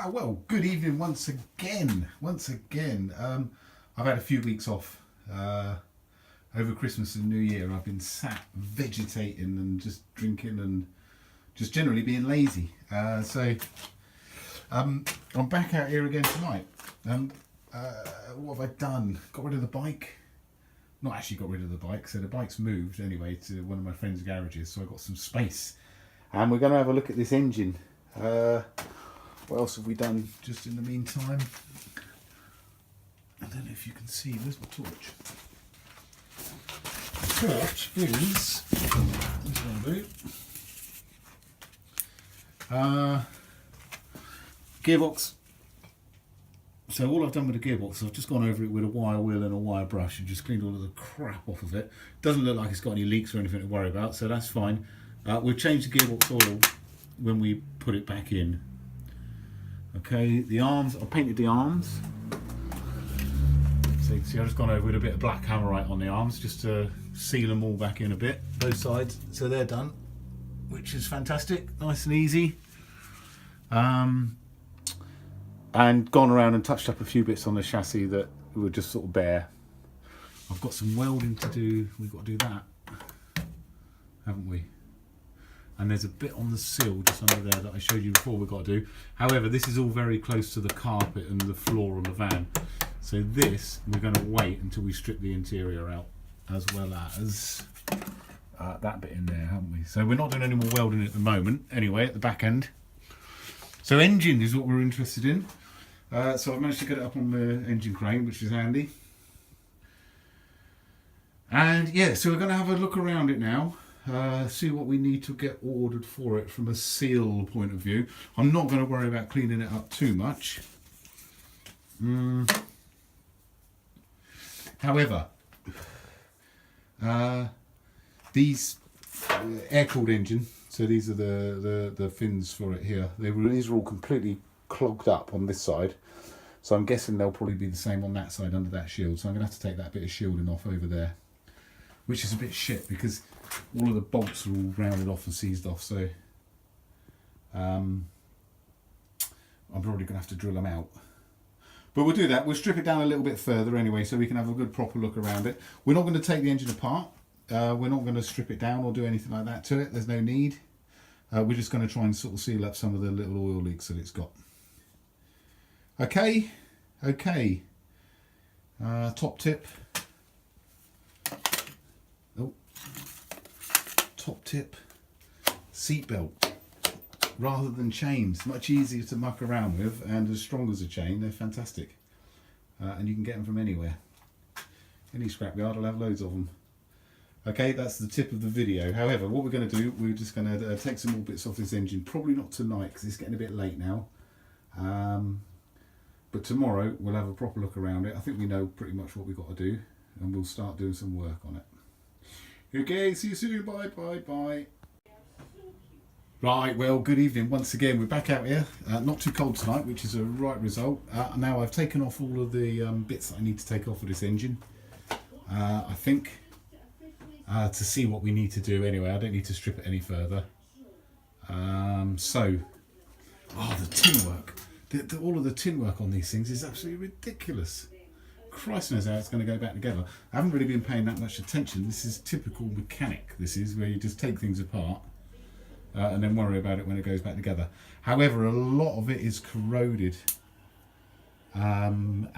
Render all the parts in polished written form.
Well, good evening once again. I've had a few weeks off over Christmas and New Year. I've been sat vegetating and just drinking and just generally being lazy. So I'm back out here again tonight. And what have I done? Got rid of the bike. Not actually got rid of the bike, so the bike's moved anyway to one of my friend's garages, so I've got some space. And we're going to have a look at this engine. What else have we done just in the meantime? I don't know if you can see. Where's my torch? The torch is this one, gearbox. So all I've done with the gearbox is I've just gone over it with a wire wheel and a wire brush and just cleaned all of the crap off of it. Doesn't look like it's got any leaks or anything to worry about, so that's fine. We'll change the gearbox oil when we put it back in. Okay, the arms, I painted the arms. So you can see I've just gone over with a bit of black hammerite on the arms just to seal them all back in a bit, both sides. So they're done, which is fantastic, nice and easy. And gone around and touched up a few bits on the chassis that were just sort of bare. I've got some welding to do, we've got to do that, haven't we? And there's a bit on the sill just under there that I showed you before we've got to do. However, this is all very close to the carpet and the floor on the van. So this, we're going to wait until we strip the interior out, as well as that bit in there, haven't we? So we're not doing any more welding at the moment, anyway, at the back end. So engine is what we're interested in. So I've managed to get it up on the engine crane, which is handy. And yeah, so we're going to have a look around it now. See what we need to get ordered for it from a seal point of view. I'm not going to worry about cleaning it up too much. However, these air-cooled engine, so these are the fins for it here. These are all completely clogged up on this side. So I'm guessing they'll probably be the same on that side under that shield. So I'm going to have to take that bit of shielding off over there, which is a bit shit because all of the bolts are all rounded off and seized off, so I'm probably going to have to drill them out. But we'll do that. We'll strip it down a little bit further anyway so we can have a good proper look around it. We're not going to take the engine apart. We're not going to strip it down or do anything like that to it. There's no need. We're just going to try and sort of seal up some of the little oil leaks that it's got. Okay. Top tip. Top tip, seat belt rather than chains. Much easier to muck around with, and as strong as a chain, they're fantastic. And you can get them from anywhere. Any scrapyard will have loads of them. Okay, that's the tip of the video. However, what we're going to do, we're just going to take some more bits off this engine. Probably not tonight because it's getting a bit late now. But tomorrow we'll have a proper look around it. I think we know pretty much what we've got to do, and we'll start doing some work on it. Okay, see you soon. Bye. Right, well, good evening once again. We're back out here. Not too cold tonight, which is a right result. Now I've taken off all of the bits that I need to take off of this engine. I think to see what we need to do anyway. I don't need to strip it any further. The tin work. All of the tin work on these things is absolutely ridiculous. Christ knows how it's going to go back together. I haven't really been paying that much attention. This is typical mechanic. This is where you just take things apart and then worry about it when it goes back together. However, a lot of it is corroded and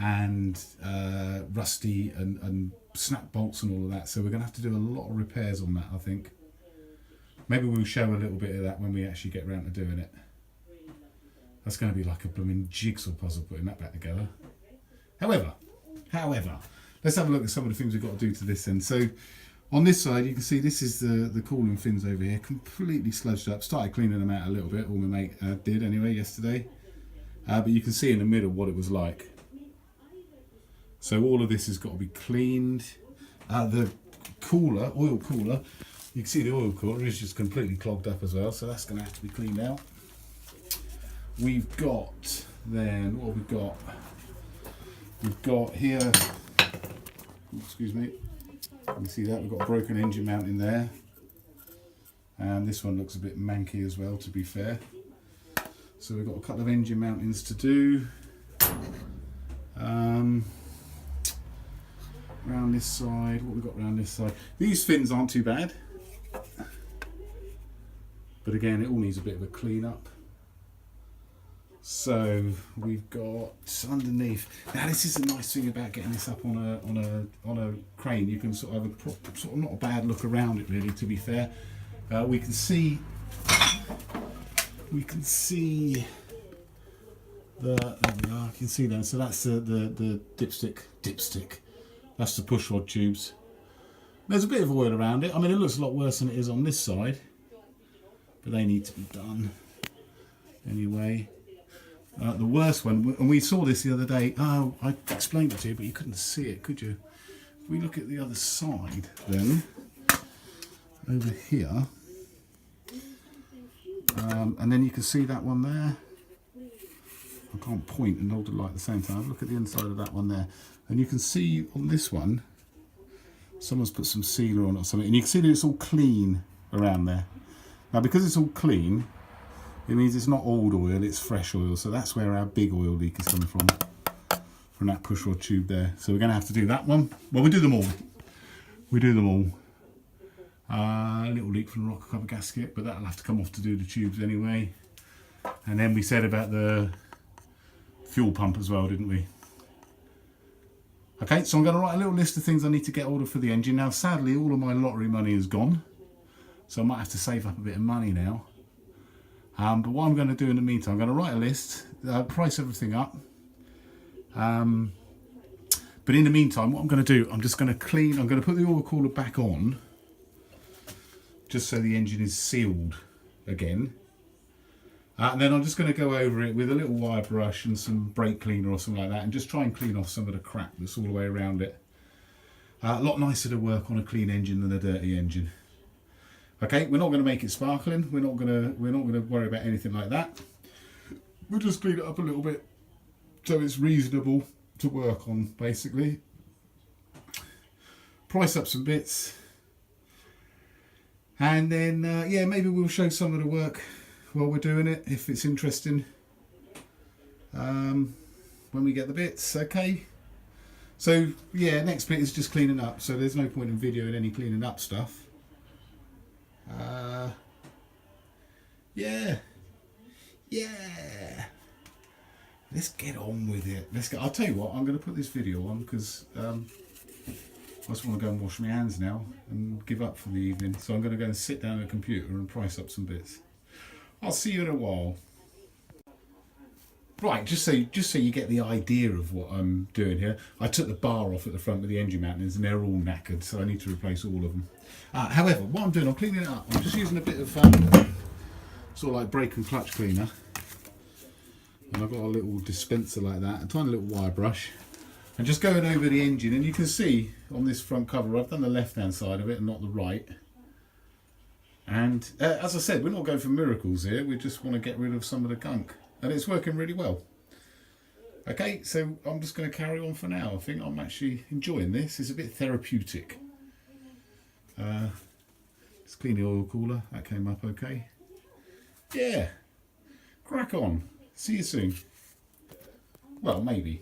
rusty and snap bolts and all of that. So we're going to have to do a lot of repairs on that, I think. Maybe we'll show a little bit of that when we actually get around to doing it. That's going to be like a blooming jigsaw puzzle putting that back together. However, let's have a look at some of the things we've got to do to this end. So on this side, you can see this is the cooling fins over here, completely sludged up. Started cleaning them out a little bit, or my mate did anyway yesterday. But you can see in the middle what it was like. So all of this has got to be cleaned. The cooler, oil cooler, you can see the oil cooler is just completely clogged up as well, so that's going to have to be cleaned out. We've got then, what have we got? We've got here, excuse me, you can see that we've got a broken engine mount in there. And this one looks a bit manky as well, to be fair. So we've got a couple of engine mountings to do. Around this side, what we got around this side? These fins aren't too bad, but again, it all needs a bit of a clean up. So we've got underneath. Now this is the nice thing about getting this up on a crane. You can sort of have a sort of not a bad look around it really. To be fair, we can see the. I can see that. So that's the dipstick. That's the pushrod tubes. There's a bit of oil around it. I mean, it looks a lot worse than it is on this side, but they need to be done anyway. The worst one, and we saw this the other day. Oh, I explained it to you, but you couldn't see it, could you? If we look at the other side, then over here, and then you can see that one there. I can't point and hold the light at the same time. Look at the inside of that one there. And you can see on this one, someone's put some sealer on it or something. And you can see that it's all clean around there. Now, because it's all clean, it means it's not old oil, it's fresh oil. So that's where our big oil leak is coming from that pushrod tube there. So we're going to have to do that one. Well, we do them all. A little leak from the rocker cover gasket, but that'll have to come off to do the tubes anyway. And then we said about the fuel pump as well, didn't we? Okay, so I'm going to write a little list of things I need to get ordered for the engine. Now, sadly, all of my lottery money is gone, so I might have to save up a bit of money now. But what I'm going to do in the meantime, I'm going to write a list, price everything up. But in the meantime, what I'm going to do, I'm just going to clean, I'm going to put the oil cooler back on, just so the engine is sealed again. And then I'm just going to go over it with a little wire brush and some brake cleaner or something like that, and just try and clean off some of the crap that's all the way around it. A lot nicer to work on a clean engine than a dirty engine. Okay, we're not going to make it sparkling. We're not going to worry about anything like that. We'll just clean it up a little bit so it's reasonable to work on, basically. Price up some bits, and then yeah, maybe we'll show some of the work while we're doing it, if it's interesting, when we get the bits. Okay, so yeah, next bit is just cleaning up, so there's no point in videoing any cleaning up stuff. Yeah, let's get on with it. I'll tell you what, I'm going to put this video on because I just want to go and wash my hands now and give up for the evening, so I'm going to go and sit down at the computer and price up some bits. I'll see you in a while. Right, just so you get the idea of what I'm doing here, I took the bar off at the front with the engine mountings and they're all knackered, so I need to replace all of them. However, what I'm doing, I'm cleaning it up. I'm just using a bit of sort of like brake and clutch cleaner. And I've got a little dispenser like that, a tiny little wire brush. And just going over the engine, and you can see on this front cover, I've done the left-hand side of it and not the right. And as I said, we're not going for miracles here, we just want to get rid of some of the gunk. And it's working really well. Okay, so I'm just going to carry on for now. I think I'm actually enjoying this. It's a bit therapeutic. Let's clean the oil cooler. That came up okay. Yeah, crack on. See you soon. Well, maybe.